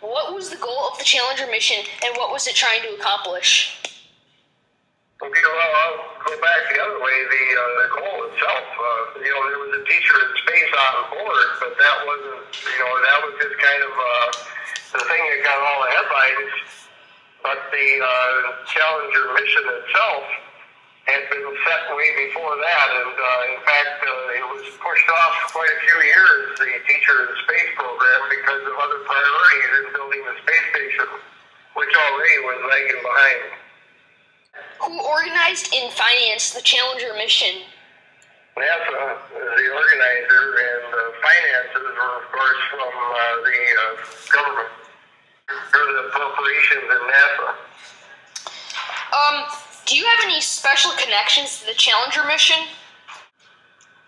What was the goal of the Challenger mission, and what was it trying to accomplish? Okay, well, I'll go back the other way. The goal itself, there was a teacher in space on board, but that wasn't, that was just kind of the thing that got all the headlines. But the Challenger mission itself had been set way before that, and in fact, it was pushed off quite a few years, the teacher in space program, because of other priorities in building the space station, which already was lagging behind. Who organized and financed the Challenger mission? NASA is the organizer, and the finances were, of course, from the government, or the appropriations in NASA. Do you have any special connections to the Challenger mission?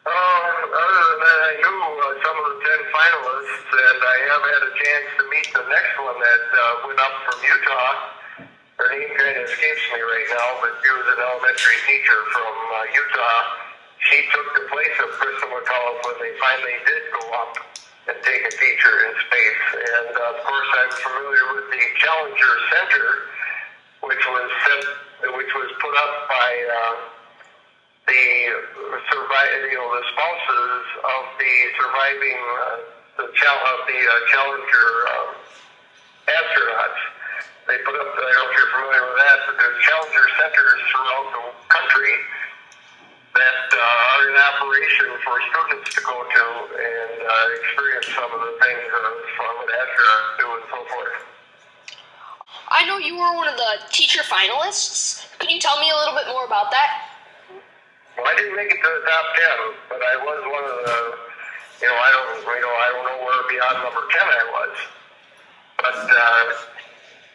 Other than that, I knew some of the 10 finalists, and I have had a chance to meet the next one that went up from Utah. Her name kind of escapes me right now, but she was an elementary teacher from Utah. She took the place of Crystal McCullough when they finally did go up and take a teacher in space. And of course, I'm familiar with the Challenger Center, which was put up by the spouses of the surviving Challenger astronauts. They put up, I don't know if you're familiar with that, but there's Challenger centers throughout the country that are in operation for students to go to and experience some of the things that astronauts do and so forth. I know you were one of the teacher finalists. Could you tell me a little bit more about that? Well, I didn't make it to the top 10, but I was one of the, I don't know where beyond number 10 I was. But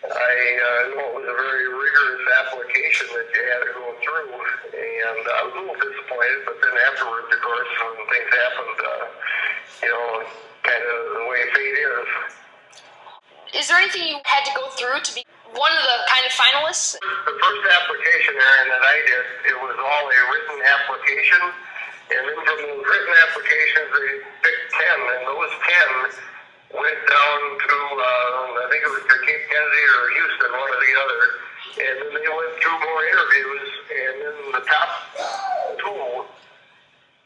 I know it was a very rigorous application that you had to go through, and I was a little disappointed, but then afterwards, of course, when things happened, kind of the way fate is. Is there anything you had to go through to be one of the kind of finalists? The first application, Aaron, that I did, it was all a written application, and then from those written applications, they picked 10, and those 10 went down to, I think it was to Cape Kennedy or Houston, one or the other, and then they went through more interviews, and then the top 2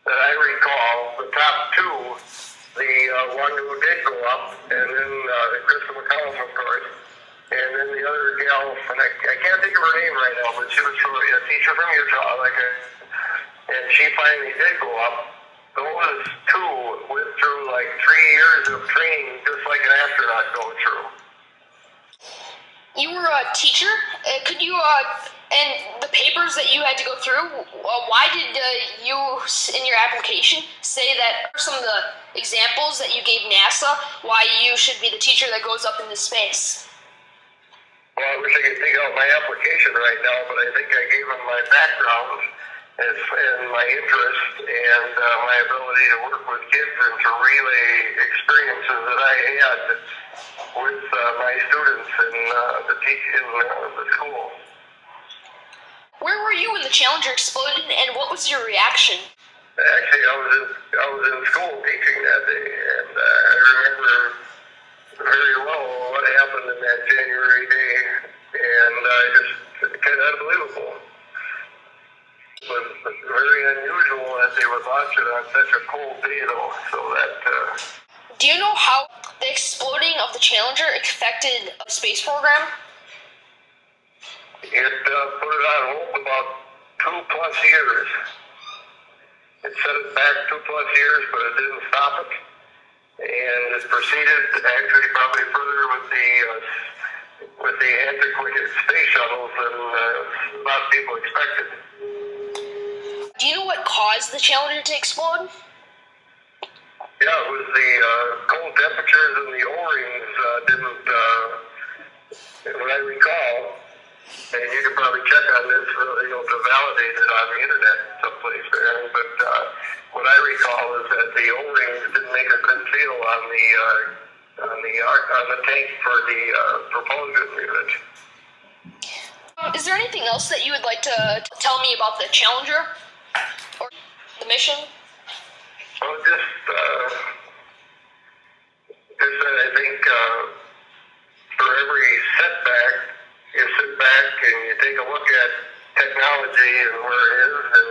that I recall, the top 2, the one who did go up, and then Crystal McCullough, of course, and then the other gal, and I can't think of her name right now, but she was a teacher from Utah, and she finally did go up. Those 2 went through 3 years of training, just like an astronaut goes through. You were a teacher. Could you, and the papers that you had to go through, why did you, in your application, say that some of the examples that you gave NASA, why you should be the teacher that goes up into space? Well, I wish I could dig out my application right now, but I think I gave them my background and my interest and my ability to work with kids and to relay experiences that I had with my students in the school. Where were you when the Challenger exploded, and what was your reaction? Actually, I was in school teaching that day, and I remember very well what happened in that January day, and just kind of unbelievable. It was very unusual that they would launch it on such a cold day, though. So that. Do you know how the exploding of the Challenger affected the space program? It put it on hold about 2+ years. It set it back 2+ years, but it didn't stop it. And it proceeded actually probably further with the antiquated space shuttles than a lot of people expected. Do you know what caused the Challenger to explode? Yeah, it was the cold temperatures and the O-rings didn't, what I recall, and you can probably check on this to validate it on the internet someplace there, but what I recall is that the O-rings didn't make a good feel on the tank for the propulsion unit. Is there anything else that you would like to tell me about the Challenger or the mission? Well, just that I think every setback, you sit back and you take a look at technology and where it is, and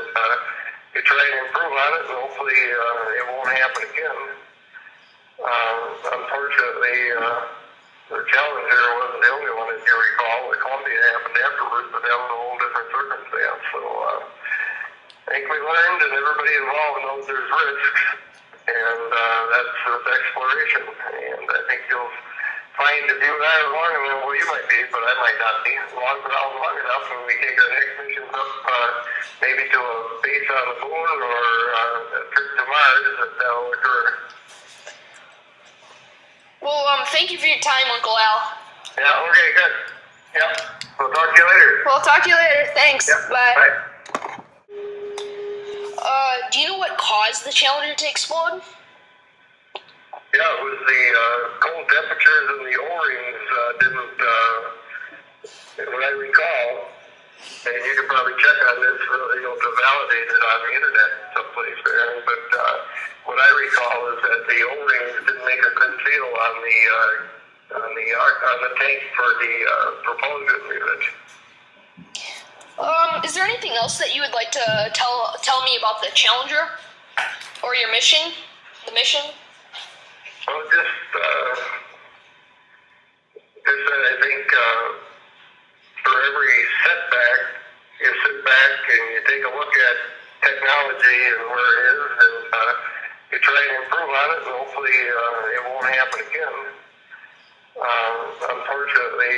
you try and improve on it, and hopefully it won't happen again. Unfortunately, the Challenger wasn't the only one, as you recall. The Columbia happened afterwards, but that was a whole different circumstance. So I think we learned, and everybody involved knows there's risks, and that's exploration. And I think you'll find if you and I are along, I mean, well, you might be, but I might not be, long enough when we take our next missions up, maybe to a base on the moon or a trip to Mars, that'll occur. Well, thank you for your time, Uncle Al. Yeah, okay, good. Yeah, we'll talk to you later. We'll talk to you later. Thanks. Yep. Bye. Bye. Do you know what caused the Challenger to explode? Yeah, it was the cold temperatures and the O-rings didn't, what I recall, and you could probably check on this, to validate it on the internet someplace there, but what I recall is that the O-rings didn't make a good seal on the tank for the propulsion unit. Is there anything else that you would like to tell me about the Challenger or your mission, the mission? Well, just I think for every setback, you sit back and you take a look at technology and where it is, and you try and improve on it, and hopefully it won't happen again. Unfortunately,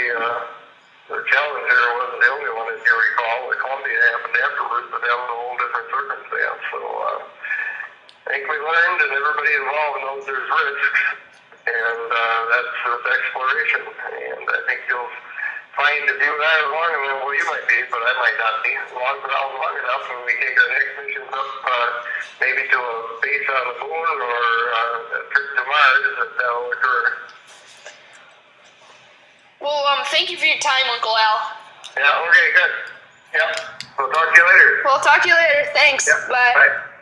the Challenger wasn't the only one, as you recall. The Columbia happened afterwards, but that was a whole different circumstance. So I think we learned, and everybody involved knows there's risks, and that's exploration. And I think you'll find if you and I are along, I mean, well, you might be, but I might not be, long enough when we take our next missions up, maybe to a base on the moon or a trip to Mars, that'll occur. Well, thank you for your time, Uncle Al. Yeah, okay, good. Yeah, we'll talk to you later. We'll talk to you later. Thanks. Yeah. Bye. Bye.